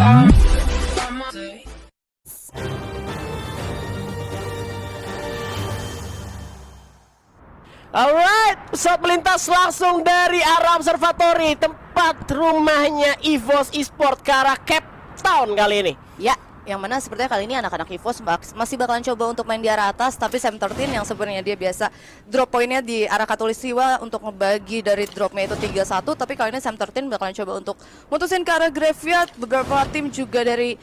Alright, pesawat melintas langsung dari arah observatory, tempat rumahnya EVOS Esports ke arah Cape Town kali ini. Ya, yang mana sepertinya kali ini anak-anak EVOS masih bakalan coba untuk main di arah atas, tapi Sam13 yang sebenarnya dia biasa drop poinnya di arah Katulistiwa untuk ngebagi dari dropnya itu 3-1, tapi kali ini Sam13 bakalan coba untuk mutusin ke arah Graveyard. Beberapa tim juga dari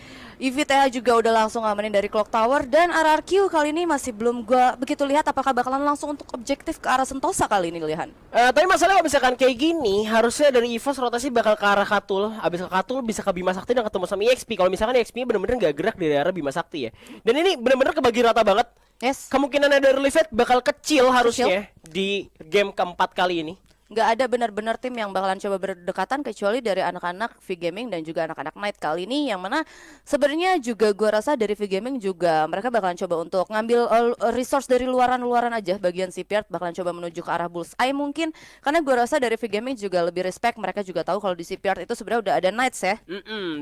EVTH juga udah langsung ngamanin dari Clock Tower, dan RRQ kali ini masih belum gua begitu lihat apakah bakalan langsung untuk objektif ke arah Sentosa kali ini, Lihan. Tapi masalahnya kalau misalkan kayak gini, harusnya dari EVOS rotasi bakal ke arah Katul. Abis ke Katul bisa ke Bima Sakti dan ketemu sama EXP. Kalau misalkan EXP bener-bener gak gerak dari arah Bima Sakti ya. Dan ini bener-bener kebagi rata banget. Yes. Kemungkinan ada early fight bakal kecil harusnya di game keempat kali ini. Nggak ada benar-benar tim yang bakalan coba berdekatan kecuali dari anak-anak V-Gaming dan juga anak-anak Knight kali ini, yang mana sebenarnya juga gua rasa dari V-Gaming juga mereka bakalan coba untuk ngambil resource dari luaran-luaran aja. Bagian Shipyard bakalan coba menuju ke arah Bullseye mungkin, karena gua rasa dari V-Gaming juga lebih respect, mereka juga tahu kalau di Shipyard itu sebenarnya udah ada Knights ya.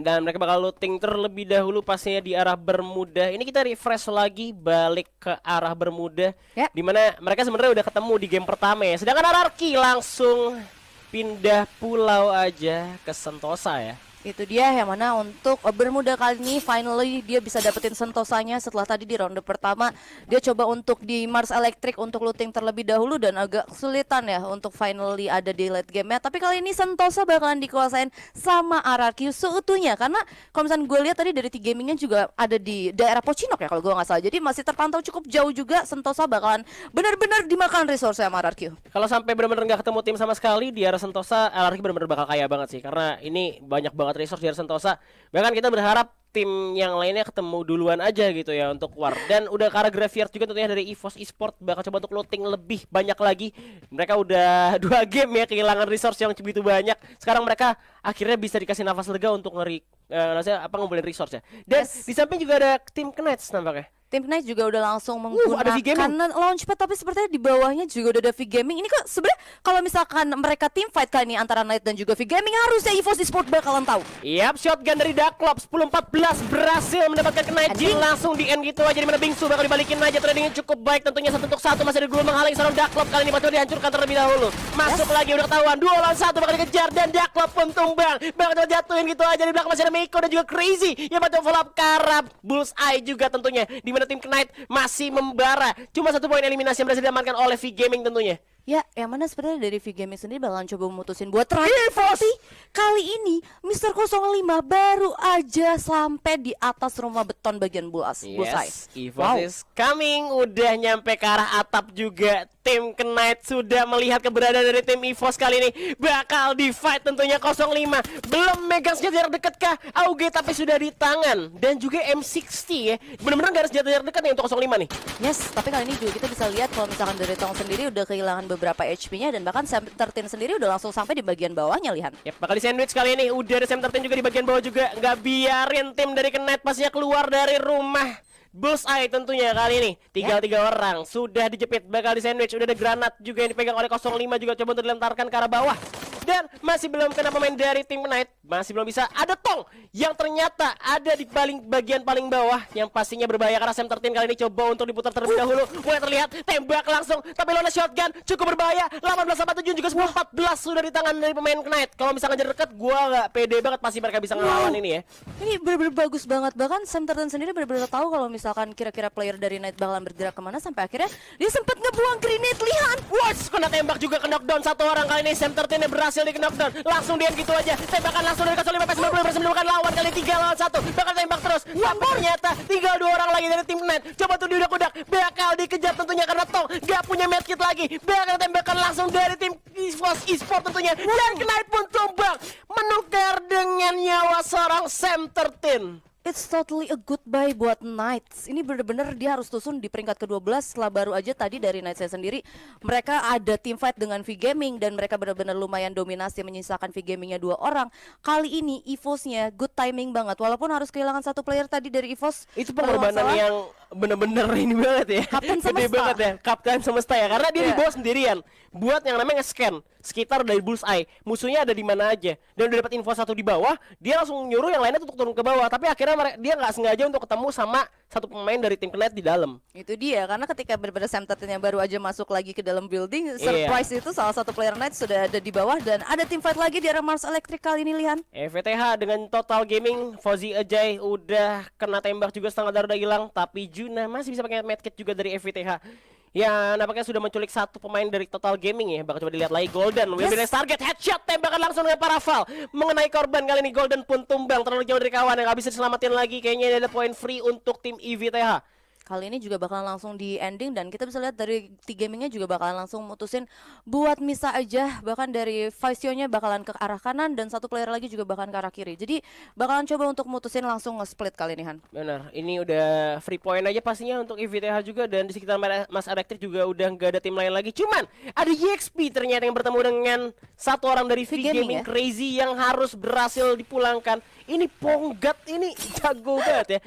Dan mereka bakal looting terlebih dahulu pastinya di arah Bermuda. Ini kita refresh lagi balik ke arah Bermuda, dimana mereka sebenarnya udah ketemu di game pertama ya. Sedangkan RRQ langsung pindah pulau aja ke Sentosa ya. Itu dia yang mana untuk Bermuda kali ini finally dia bisa dapetin Sentosanya setelah tadi di ronde pertama dia coba untuk di Mars Electric untuk looting terlebih dahulu dan agak kesulitan ya untuk finally ada di late game-nya. Tapi kali ini Sentosa bakalan dikuasain sama RRQ seutuhnya, karena kalau misalnya gue lihat tadi dari T-Gamingnya juga ada di daerah Pocinok ya kalau gue nggak salah. Jadi masih terpantau cukup jauh juga. Sentosa bakalan benar-benar dimakan resource sama RRQ. Kalau sampai benar-benar nggak ketemu tim sama sekali di arah Sentosa, RRQ benar-benar bakal kaya banget sih, karena ini banyak banget resource di Sentosa. Bahkan kita berharap tim yang lainnya ketemu duluan aja gitu ya untuk war. Dan udah ke arah Graveyard juga tentunya dari EVOS Esports bakal coba untuk looting lebih banyak lagi. Mereka udah 2 game ya kehilangan resource yang begitu banyak. Sekarang mereka akhirnya bisa dikasih nafas lega untuk ngumpulin resource ya. Dan di samping juga ada tim Knights nampaknya. Tim Knight juga udah langsung menggunakan launchpad, tapi sepertinya di bawahnya juga udah ada V-Gaming. Ini kok sebenarnya kalau misalkan mereka team fight kali ini antara Knight dan juga V-Gaming, harusnya EVOS Esports bakalan tahu. Yap, shotgun dari Ducklop 10-14 berhasil mendapatkan Knight. Jin langsung di end gitu aja, dimana Bingsu bakal dibalikin aja. Tradingnya cukup baik tentunya, 1 untuk 1 masih ada dulu menghalangi seorang Ducklop. Kali ini Batu dihancurkan terlebih dahulu. Masuk lagi udah ketahuan 2 lawan 1 bakal dikejar dan Ducklop pun tumbang. Bakal jatuhin gitu aja. Di belakang masih ada Meiko dan juga Crazy yang bantu follow up Karab. Bullseye juga tentunya, dimana tim Knight masih membara. Cuma 1 poin eliminasi yang berhasil diamankan oleh V-Gaming tentunya. Ya, yang mana sebenarnya dari V-Gaming sendiri bakalan coba memutusin buat terakhir. Tapi kali ini Mr. 05 baru aja sampai di atas rumah beton bagian Bullseye. EVOS is coming. Udah nyampe ke arah atap juga. Tim Knight sudah melihat keberadaan dari tim EVOS kali ini. Bakal di fight tentunya 05. Belum megang senjata jarak dekat kah Auge, tapi sudah di tangan. Dan juga M60 ya. Bener-bener gak ada senjata jarak dekat nih untuk 05 nih. Yes, tapi kali ini juga kita bisa lihat kalau misalkan dari Tong sendiri udah kehilangan beberapa HP-nya, dan bahkan Sam13 sendiri udah langsung sampai di bagian bawahnya, Lihan. Yap, bakal di sandwich kali ini. Udah ada Sam13 juga di bagian bawah juga. Nggak biarin tim dari Knight pastinya keluar dari rumah Bullseye tentunya kali ini. Tinggal 3 orang sudah dijepit, bakal di sandwich. Udah ada granat juga yang dipegang oleh 05 juga, coba untuk dilemparkan ke arah bawah. Dan masih belum kena pemain dari tim Knight. Masih belum bisa. Ada Tong yang ternyata ada di bagian paling bawah, yang pastinya berbahaya karena Sam13 kali ini coba untuk diputar terlebih dahulu. Mulai terlihat tembak langsung, tapi lawan shotgun cukup berbahaya. 18-7 juga 10-14 sudah di tangan dari pemain Knight. Kalau misalnya jarak dekat, gua nggak pede banget pasti mereka bisa ngelawan ini ya. Ini benar-benar bagus banget. Bahkan Sam13 sendiri benar-benar tahu kalau misalkan kira-kira player dari Knight bakalan bergerak kemana, sampai akhirnya dia sempat ngebuang grenade, Lihan. Watch, kena tembak juga, ke knockdown 1 orang kali ini. Sam13 yang berhasil di knockdown. Langsung dia gitu aja. Tembakan langsung dari 05 PS90 berhasil menemukan lawan kali 3 lawan 1. Bakal tembak terus. Tapi ternyata tinggal 2 orang lagi dari tim Knight. Coba tuh diudak-udak. Bakal dikejar tentunya karena Tong gak punya medkit lagi. Bakal tembakan langsung dari tim EVOS Esports tentunya. Dan Knight pun tumbang, menukar dengan nyawa seorang Sam13. It's totally a goodbye buat Knights. Ini bener-bener dia harus tusun di peringkat ke-12 setelah baru aja tadi dari Knights saya sendiri. Mereka ada team fight dengan V-Gaming dan mereka benar-benar lumayan dominasi menyisakan V-Gamingnya 2 orang. Kali ini EVOS-nya good timing banget. Walaupun harus kehilangan 1 player tadi dari EVOS. Itu pengorbanan yang bener-bener ini banget ya. Kapten Gede semesta. banget ya, kapten semesta ya. Karena dia Iya. dibawa sendirian buat yang namanya nge-scan sekitar dari bullseye, musuhnya ada di mana aja. Dan udah dapat info satu di bawah, dia langsung nyuruh yang lainnya untuk turun ke bawah. Tapi akhirnya dia nggak sengaja untuk ketemu sama satu pemain dari tim Knight di dalam. Itu dia, karena ketika benar-benar Sam 13 yang baru aja masuk lagi ke dalam building, Iya. surprise itu salah satu player Knight sudah ada di bawah dan ada tim fight lagi di arah Mars Electric kali ini, Lihan. EVTH dengan Total Gaming, Fauzi Ajay udah kena tembak juga, setengah darah udah hilang, tapi Juna masih bisa pakai medkit juga dari EVTH. Ya, nampaknya sudah menculik satu pemain dari Total Gaming ya. Bakal coba dilihat lagi Golden. Yes. Target headshot, tembakan langsung dengan Parafal mengenai korban. Kali ini Golden pun tumbang terlalu jauh dari kawan yang gak bisa diselamatin lagi. Kayaknya ada poin free untuk tim EVTH. Kali ini juga bakalan langsung di ending dan kita bisa lihat dari T-Gamingnya juga bakalan langsung mutusin buat misa aja, bahkan dari Vicio-nya bakalan ke arah kanan dan satu player lagi juga bakalan ke arah kiri. Jadi bakalan coba untuk mutusin langsung nge-split kali ini, Han. Benar, ini udah free point aja pastinya untuk EVTH juga, dan di sekitar Mas Electric juga udah nggak ada tim lain lagi. Cuman ada EXP ternyata yang bertemu dengan satu orang dari V-Gaming ya? Crazy yang harus berhasil dipulangkan. Ini Ponggat ini jago banget ya.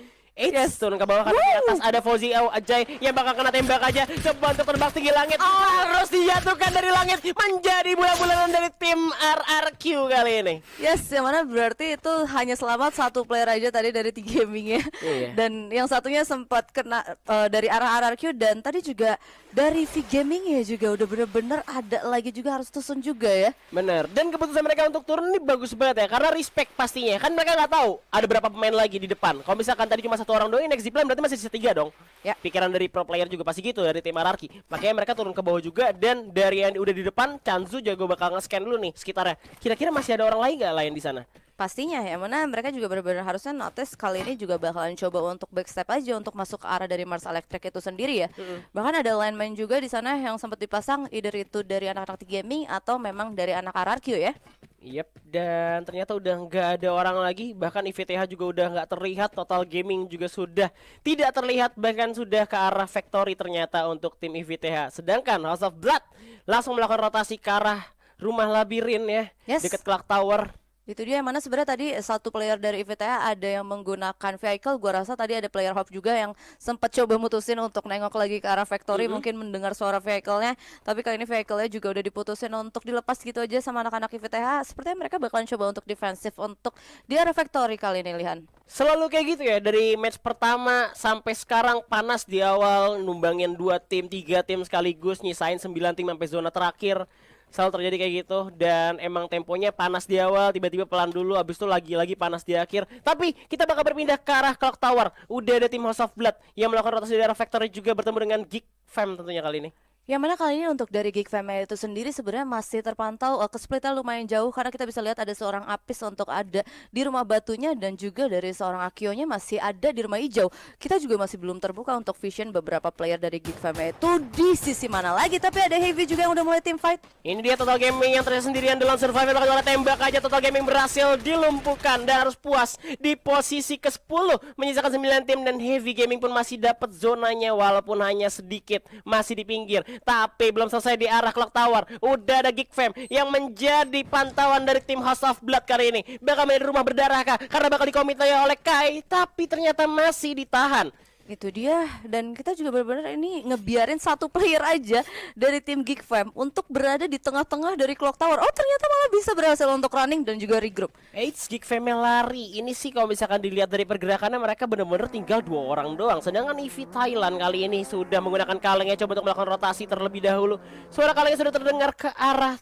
Turun ke bawah, karena di atas ada Fauzi Ajay yang bakal kena tembak aja. Coba untuk terbang tinggi langit, harus dijatuhkan dari langit menjadi bola-bolanan dari tim RRQ kali ini. Yes, yang mana berarti itu hanya selamat satu player aja tadi dari T-Gaming ya. Iya. Dan yang satunya sempat kena dari arah RRQ dan tadi juga dari V-Gaming ya juga udah bener-bener ada lagi juga harus tusun juga ya. Bener, dan keputusan mereka untuk turun ini bagus banget ya, karena respect pastinya. Kan mereka nggak tahu ada berapa pemain lagi di depan. Kalau misalkan tadi cuma satu orang doang, next zipline berarti masih sisa 3 dong. Ya. Pikiran dari pro player juga pasti gitu, dari tim hierarki. Makanya mereka turun ke bawah juga, dan dari yang udah di depan, Chanzu jago bakal nge-scan dulu nih sekitarnya. Kira-kira masih ada orang lain nggak lain di sana? Pastinya ya, mana mereka juga benar-benar harusnya notice kali ini juga bakalan coba untuk backstep aja untuk masuk ke arah dari Mars Electric itu sendiri ya. Bahkan ada lineman juga di sana yang sempat dipasang, either itu dari anak-anak T-Gaming atau memang dari anak RRQ ya. Yep, dan ternyata udah nggak ada orang lagi. Bahkan IVTH juga udah nggak terlihat. Total Gaming juga sudah tidak terlihat, bahkan sudah ke arah factory ternyata untuk tim IVTH. Sedangkan House of Blood langsung melakukan rotasi ke arah rumah labirin ya, Yes. dekat Clock Tower. Itu dia, yang mana sebenarnya tadi satu player dari IVTH ada yang menggunakan vehicle. Gua rasa tadi ada player hop juga yang sempat coba mutusin untuk nengok lagi ke arah factory, mungkin mendengar suara vehicle-nya. Tapi kali ini vehicle-nya juga udah diputusin untuk dilepas gitu aja sama anak-anak IVTH. Sepertinya mereka bakalan coba untuk defensif untuk di arah factory kali ini, Lihan. Selalu kayak gitu ya, dari match pertama sampai sekarang panas di awal, numbangin 2 tim, 3 tim sekaligus, nyisain 9 tim sampai zona terakhir. Selalu terjadi kayak gitu, dan emang temponya panas di awal, tiba-tiba pelan dulu, abis itu lagi-lagi panas di akhir. Tapi kita bakal berpindah ke arah Clock Tower. Udah ada tim House of Blood yang melakukan rotasi di arah factory juga, bertemu dengan Geek Fam tentunya kali ini. Yang mana kali ini untuk dari Geek Fam itu sendiri sebenarnya masih terpantau kesplitnya lumayan jauh, karena kita bisa lihat ada seorang Apis untuk ada di rumah batunya dan juga dari seorang Akionya masih ada di rumah hijau. Kita juga masih belum terbuka untuk vision beberapa player dari Geek Fam itu di sisi mana lagi, tapi ada Heavy juga yang udah mulai tim fight. Ini dia Total Gaming yang ternyata sendirian dalam survival, oleh tembak aja Total Gaming berhasil dilumpuhkan dan harus puas di posisi ke-10 menyisakan 9 tim, dan Heavy Gaming pun masih dapat zonanya walaupun hanya sedikit, masih di pinggir. Tapi belum selesai di arah Clock Tower. Udah ada Geek Fam yang menjadi pantauan dari tim House of Blood kali ini. Bakal menjadi rumah berdarah kah? Karena bakal dikomitmen oleh Kai, tapi ternyata masih ditahan. Itu dia, dan kita juga benar-benar ini ngebiarin satu player aja dari tim Geek Fam untuk berada di tengah-tengah dari Clock Tower. Oh, ternyata malah bisa berhasil untuk running dan juga regroup. Geek Fam lari. Ini sih kalau misalkan dilihat dari pergerakannya, mereka benar-benar tinggal 2 orang doang. Sedangkan EV Thailand kali ini sudah menggunakan kalengnya, coba untuk melakukan rotasi terlebih dahulu. Suara kalengnya sudah terdengar ke arah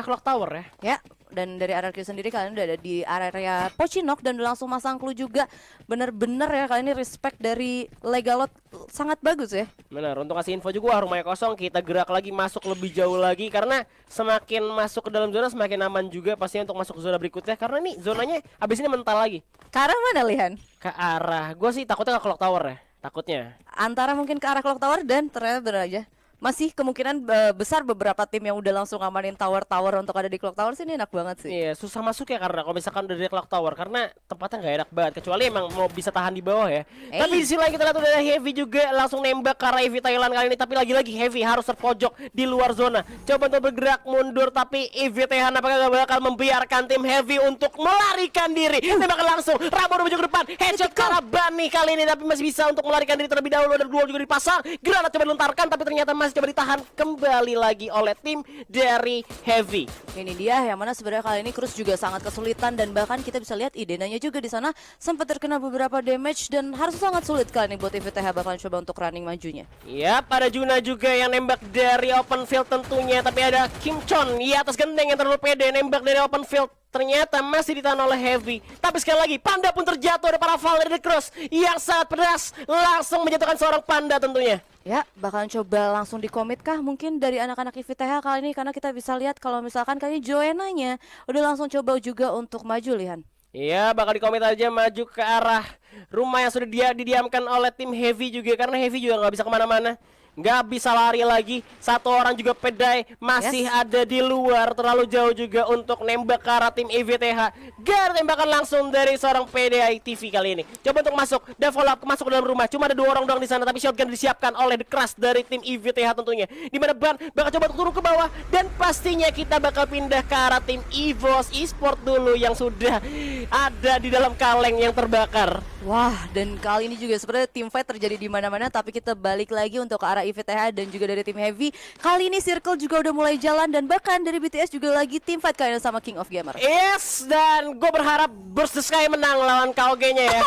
Clock Tower ya. Ya, dan dari RRQ sendiri kalian udah ada di area Pochinok dan udah langsung masang clue juga. Bener-bener ya, kali ini respect dari Legalot sangat bagus ya. Benar, untuk kasih info juga, rumahnya kosong, kita gerak lagi, masuk lebih jauh lagi, karena semakin masuk ke dalam zona semakin aman juga pastinya untuk masuk ke zona berikutnya, karena nih zonanya abis ini mental lagi. Ke arah mana, Lihan? Ke arah, gue sih takutnya ke Clock Tower ya, takutnya. Antara mungkin ke arah Clock Tower dan ternyata bener aja masih kemungkinan besar beberapa tim yang udah langsung ngamanin tower-tower untuk ada di clock tower sih, ini enak banget sih. Iya, susah masuk ya karena kalau misalkan udah dari clock tower karena tempatnya nggak enak banget kecuali emang mau bisa tahan di bawah ya. Tapi di sisi lain kita lihat udah ada Heavy juga langsung nembak ke arah EV Thailand kali ini, tapi lagi-lagi Heavy harus terpojok di luar zona. Coba untuk bergerak mundur tapi EV Thailand apakah gak bakal membiarkan tim Heavy untuk melarikan diri. Tembakan langsung, Rambo menuju ke depan, headshot ke arah Bani kali ini tapi masih bisa untuk melarikan diri terlebih dahulu. Ada duel juga dipasang, granat coba dilontarkan tapi ternyata masih coba ditahan kembali lagi oleh tim dari Heavy. Ini dia yang mana sebenarnya kali ini Cruz juga sangat kesulitan dan bahkan kita bisa lihat Idenanya juga di sana sempat terkena beberapa damage dan harus sangat sulit kali ini buat EVTH bakalan coba untuk running majunya. Ya, pada Juna juga yang nembak dari open field tentunya, tapi ada Kim Chon di atas genteng yang terlalu pede nembak dari open field. Ternyata masih ditahan oleh Heavy. Tapi sekali lagi Panda pun terjatuh. Ada para Val dari The Cross yang sangat pedas langsung menjatuhkan seorang Panda tentunya. Ya, bakalan coba langsung dikomit kah mungkin dari anak-anak IVTH kali ini, karena kita bisa lihat kalau misalkan kali ini Joenanya udah langsung coba juga untuk maju, Lihan. Iya, bakal dikomit aja maju ke arah rumah yang sudah didiamkan oleh tim Heavy juga, karena Heavy juga nggak bisa kemana-mana. Nggak bisa lari lagi. Satu orang juga pedai masih ada di luar, terlalu jauh juga untuk nembak ke arah tim EVTH. Gar tembakan langsung dari seorang PDI TV kali ini. Coba untuk masuk, develop masuk ke dalam rumah. Cuma ada 2 orang doang di sana, tapi shotgun disiapkan oleh The Crush dari tim EVTH tentunya. Dimana Ban bakal coba untuk turun ke bawah dan pastinya kita bakal pindah ke arah tim EVOS Esport dulu yang sudah ada di dalam kaleng yang terbakar. Wah, dan kali ini juga sebenarnya team fight terjadi di mana-mana, tapi kita balik lagi untuk ke arah IVTH dan juga dari tim Heavy. Kali ini Circle juga udah mulai jalan dan bahkan dari BTS juga lagi team fight kalian sama King of Gamer. Yes, dan gue berharap Burst the Sky menang lawan KOG-nya ya.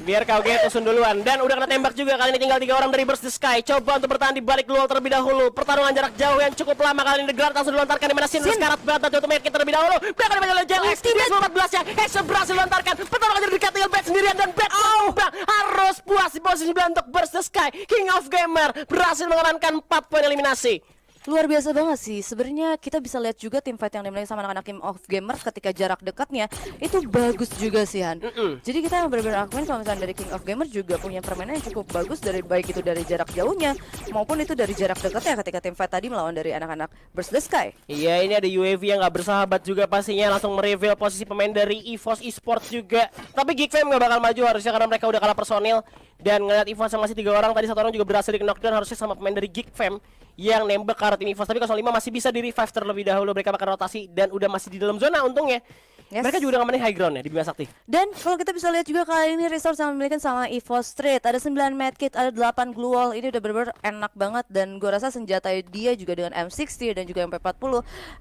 Biar KOG tusun duluan. Dan udah kena tembak juga kali ini, tinggal 3 orang dari Burst the Sky. Coba untuk bertahan di balik luar terlebih dahulu. Pertarungan jarak jauh yang cukup lama kali ini. The Guard langsung dilontarkan di mana Sin sekarat berat dan Ultimate Kit terlebih dahulu. Bahkan di mana JLX di 14 nya Headshot berhasil dilontarkan. Pertarungan jadi dekat tinggal Bet sendirian dan Bet harus puas di posisi 9 untuk Burst the Sky. King of Gamer berhasil mengamankan 4 poin eliminasi. Luar biasa banget sih. Sebenarnya kita bisa lihat juga tim fight yang dimulai sama anak-anak King of Gamers ketika jarak dekatnya itu bagus juga sih, Han. Jadi kita yang benar-benar akuin kalau misalnya dari King of Gamers juga punya permainan yang cukup bagus, dari baik itu dari jarak jauhnya maupun itu dari jarak dekatnya ketika tim fight tadi melawan dari anak-anak Burst the Sky. Iya, ini ada UAV yang gak bersahabat juga pastinya, langsung mereveal posisi pemain dari EVOS Esports juga. Tapi Geekfam gak bakal maju harusnya karena mereka udah kalah personil. Dan ngeliat EVOS yang masih 3 orang, tadi 1 orang juga berhasil di knockdown harusnya sama pemain dari Geekfam yang nembak ke arah tim EVOS. Tapi 05 masih bisa di revive terlebih dahulu, mereka bakal rotasi dan udah masih di dalam zona untungnya. Mereka juga udah ngamanin high ground ya di Bima Sakti. Dan kalau kita bisa lihat juga kali ini resource yang dimiliki sama EVOS Street, ada 9 medkit, ada 8 glue wall. Ini udah bener-bener enak banget dan gue rasa senjata dia juga dengan M60 dan juga MP40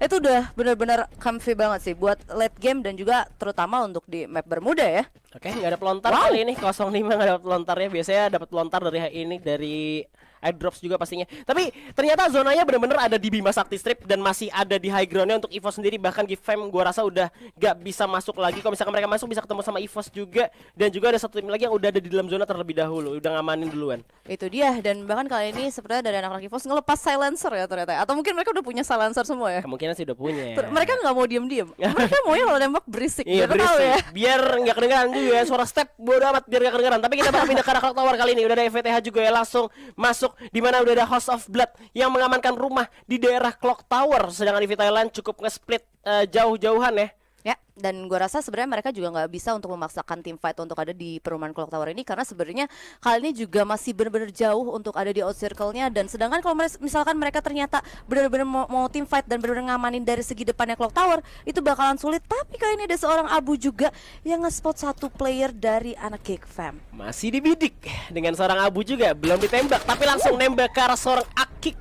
itu udah bener-bener comfy banget sih buat late game dan juga terutama untuk di map Bermuda ya. Oke, nggak ada pelontar kali ini, 05 nggak dapat pelontarnya. Biasanya dapat pelontar dari ini dari airdrops juga pastinya. Tapi ternyata zonanya benar-benar ada di Bima Sakti Strip dan masih ada di high groundnya untuk EVOS sendiri. Bahkan Geekfam gua rasa udah gak bisa masuk lagi. Kalau misalkan mereka masuk bisa ketemu sama EVOS juga. Dan juga ada satu tim lagi yang udah ada di dalam zona terlebih dahulu, udah ngamanin duluan. Itu dia, dan bahkan kali ini sebenarnya dari anak-anak EVOS ngelepas silencer ya ternyata. Atau mungkin mereka udah punya silencer semua ya. Kemungkinan sih udah punya ya. Mereka nggak mau diem-diem. Mereka maunya kalau nembak berisik. Iya, Biar tahu ya. Biar nggak kedengeran juga ya. Suara step bodo amat biar nggak kedengeran. Tapi kita bakal pindah ke arah clock tower kali ini. Udah ada EVTH juga ya langsung masuk, di mana udah ada House of Blood yang mengamankan rumah di daerah clock tower. Sedangkan EV Thailand cukup nge-split jauh-jauhan ya. Ya, dan gue rasa sebenarnya mereka juga nggak bisa untuk memaksakan tim fight untuk ada di perumahan Clock Tower ini, karena sebenarnya kali ini juga masih benar-benar jauh untuk ada di out circle-nya. Dan sedangkan kalau misalkan mereka ternyata benar-benar mau tim fight dan benar-benar ngamanin dari segi depannya Clock Tower, itu bakalan sulit. Tapi kali ini ada seorang Abu juga yang nge-spot satu player dari anak Geekfam. Masih dibidik dengan seorang Abu juga, belum ditembak tapi langsung nembak ke arah seorang Akik,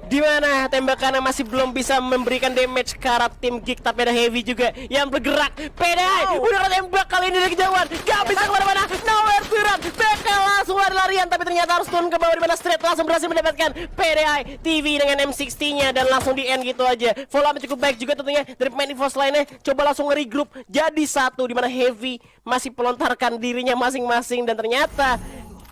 di mana tembakannya masih belum bisa memberikan damage ke arah tim Geek. Tapi ada Heavy juga yang bergerak. PDI udah tembak kali ini dari kejauhan, gak bisa kemana-mana, nowhere to run. BK langsung lari-larian tapi ternyata harus turun ke bawah, di mana Straight langsung berhasil mendapatkan PDI TV dengan M60-nya dan langsung di end gitu aja. Follow up cukup baik juga tentunya dari pemain EVOS lainnya. Coba langsung nge-regroup jadi satu, di mana Heavy masih pelontarkan dirinya masing-masing dan ternyata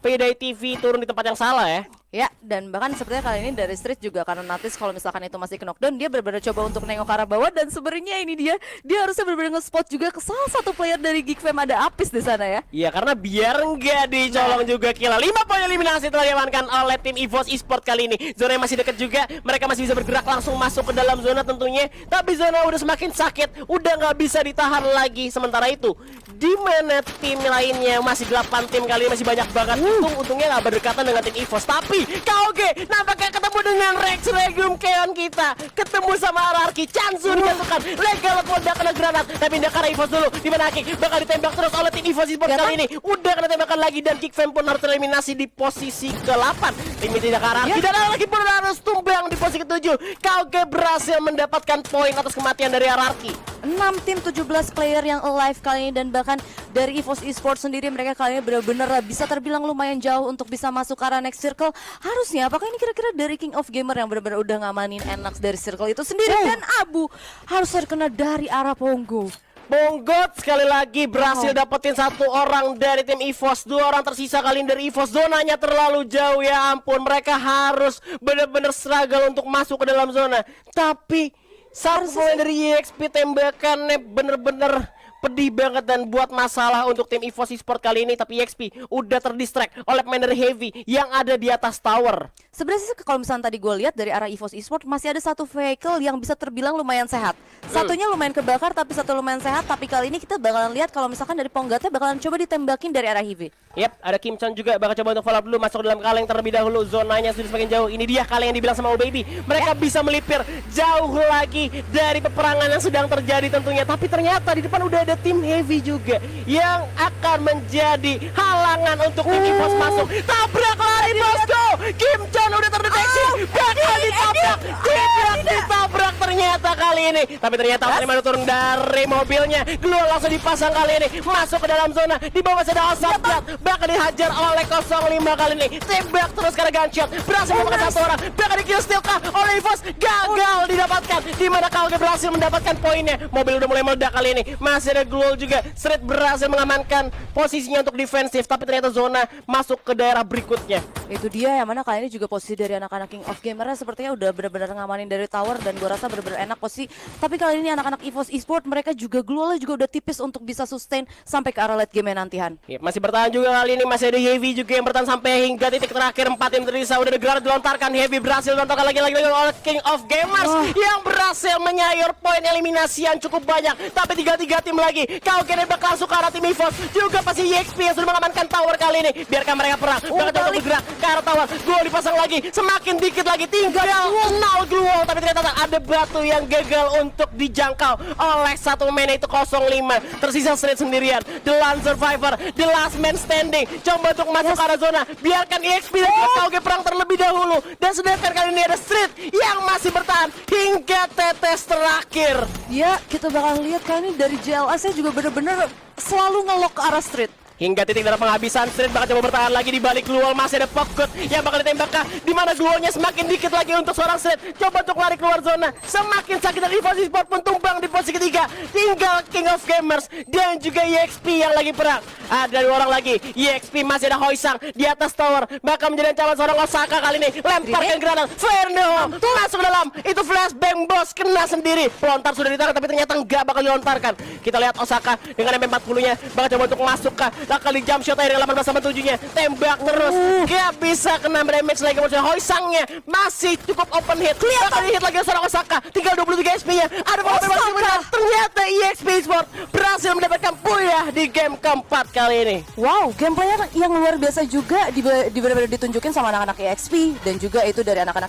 PDI TV turun di tempat yang salah ya. Ya, dan bahkan sepertinya kali ini dari Street juga karena Natis kalau misalkan itu masih ke knockdown, dia benar-benar coba untuk nengok ke arah bawah dan sebenarnya ini dia harusnya benar-benar nge-spot juga ke salah satu player dari Geek Fam, ada Apis di sana ya. Iya, karena biar nggak dicolong juga kill. 5 poin eliminasi telah diamankan oleh tim EVOS Esports kali ini. Zona yang masih dekat juga, mereka masih bisa bergerak langsung masuk ke dalam zona tentunya. Tapi zona udah semakin sakit, udah nggak bisa ditahan lagi. Sementara itu, di mana tim lainnya masih 8 tim kali ini masih banyak banget. Untungnya nggak berdekatan dengan tim EVOS. Tapi KOG nampaknya ketemu dengan Rex Regum Keon kita, ketemu sama Ararki, Chansu dijatuhkan, legal Polda kena granat, tapi pindah ke arah EVOS dulu. Di mana Aki bakal ditembak terus oleh tim EVOS Esports kali ini. Udah kena tembakan lagi dan Geek Fam pun harus tereliminasi di posisi ke-8. Tim ini tidak ke arah Ararki dan Ararki pun harus tumbang di posisi ke-7. KOG berhasil mendapatkan poin atas kematian dari Ararki. 6 tim 17 player yang alive kali ini, dan bahkan dari EVOS Esports sendiri mereka kali ini benar-benar bisa terbilang lumayan jauh untuk bisa masuk ke arah next circle. Harusnya apakah ini kira-kira dari King of Gamer yang benar-benar udah ngamanin enak dari circle itu sendiri, dan Abu harus terkena dari arah Pongo. Bonggot sekali lagi berhasil dapetin 1 orang dari tim EVOS. 2 orang tersisa kali ini dari EVOS. Zonanya terlalu jauh, ya ampun. Mereka harus benar-benar struggle untuk masuk ke dalam zona. Tapi satu poin dari EXP tembakannya bener-bener pedih banget dan buat masalah untuk tim EVOS Esports kali ini. Tapi EXP udah terdistract oleh pemain dari Heavy yang ada di atas tower. Sebenarnya sih kalau misalnya tadi gue lihat dari arah EVOS Esports masih ada satu vehicle yang bisa terbilang lumayan sehat. Satunya lumayan kebakar tapi satu lumayan sehat. Tapi kali ini kita bakalan lihat kalau misalkan dari Ponggatnya bakalan coba ditembakin dari arah Heavy. Yap, ada Kim Chan juga bakal coba untuk follow up dulu, masuk dalam kaleng terlebih dahulu. Zonanya sudah semakin jauh. Ini dia kaleng yang dibilang sama Ul Baby. Mereka bisa melipir jauh lagi dari peperangan yang sedang terjadi tentunya. Tapi ternyata di depan udah ada tim Heavy juga yang akan menjadi halangan untuk tim EVOS masuk. Tabrak lari bosku. Kim Chan udah terdeteksi. Bakal ditabrak. Ditabrak ternyata kali ini. Tapi ternyata Olimano turun dari mobilnya. Glual langsung dipasang kali ini. Masuk ke dalam zona. Di bawah ada Osablat. Bakal dihajar oleh 05 kali ini. Tembak terus karena gunshot. Berhasil memakan 1 orang. Bakal di kill steal kah oleh EVOS. Gagal didapatkan. Dimana KOG berhasil mendapatkan poinnya. Mobil udah mulai meledak kali ini. Masih ada Glual juga. Street berhasil mengamankan posisinya untuk defensif. Tapi ternyata zona masuk ke daerah berikutnya. Itu dia yang mana kali ini juga posisi dari anak-anak King of Gamer sepertinya udah benar-benar ngamanin dari tower, dan gua rasa benar-benar enak posisi. Tapi kali ini anak-anak EVOS Esports mereka juga Glualnya juga udah tipis untuk bisa sustain sampai ke arah late game nantihan. Yep, masih bertahan juga kali ini. Masih ada Heavy juga yang bertahan sampai hingga titik terakhir. 4 tim tersisa. Udah ada granat dilontarkan. Heavy berhasil dilontarkan lagi oleh King of Gamers yang berhasil menyayur poin eliminasi yang cukup banyak. Tapi 3 tim lagi. KOG nembak langsung ke arah tim EVOS. Juga pasti EXP yang sudah mengamankan tower kali ini. Biarkan mereka perang. Bakal coba bergerak ke arah tower. Glual dipasang lagi. Semakin dikit lagi. Tinggal 0 Glual. Tapi ternyata ada batu yang gagal untuk dijangkau oleh satu pemain, itu 05. Tersisa Street sendirian. The lone survivor, the last man standing. Coba untuk masuk ke arah zona. Biarkan EXP dan KOG perang terlebih dahulu. Dan sedangkan kali ini ada Street yang masih bertahan hingga tetes terakhir. Ya, kita bakal lihat kali ini dari JLS juga bener-bener selalu ngelok ke arah Street. Hingga titik darah penghabisan. Street bakal coba bertahan lagi di balik Glual. Masih ada Pocket yang bakal ditembak kah? Dimana Glualnya semakin dikit lagi untuk seorang Street. Coba untuk lari keluar zona. Semakin sakit dari EVOS Esports pun tumbang di posisi ketiga. Tinggal King of Gamers dan juga EXP yang lagi perang. Ada 2 orang lagi. EXP masih ada Hoisang di atas tower. Bakal menjadi ancaman seorang Osaka kali ini. Lemparkan granat. Verno masuk dalam. Itu flashbang bos. Kena sendiri. Pelontar sudah ditarik tapi ternyata enggak bakal dilontarkan. Kita lihat Osaka dengan MP40-nya. Bakal coba untuk masuk kah? Kali jump shot air 18/7-nya. Tembak terus. Gak bisa kena damage lagi. Maksudnya Hoisangnya masih cukup open hit. Bakal di hit lagi seorang Osaka. Tinggal 23 SP-nya. Ada ternyata EXP Esports berhasil mendapatkan puyah di game keempat kali ini. Wow, gameplaynya yang luar biasa juga benar-benar ditunjukin sama anak-anak EXP dan juga itu dari anak-anak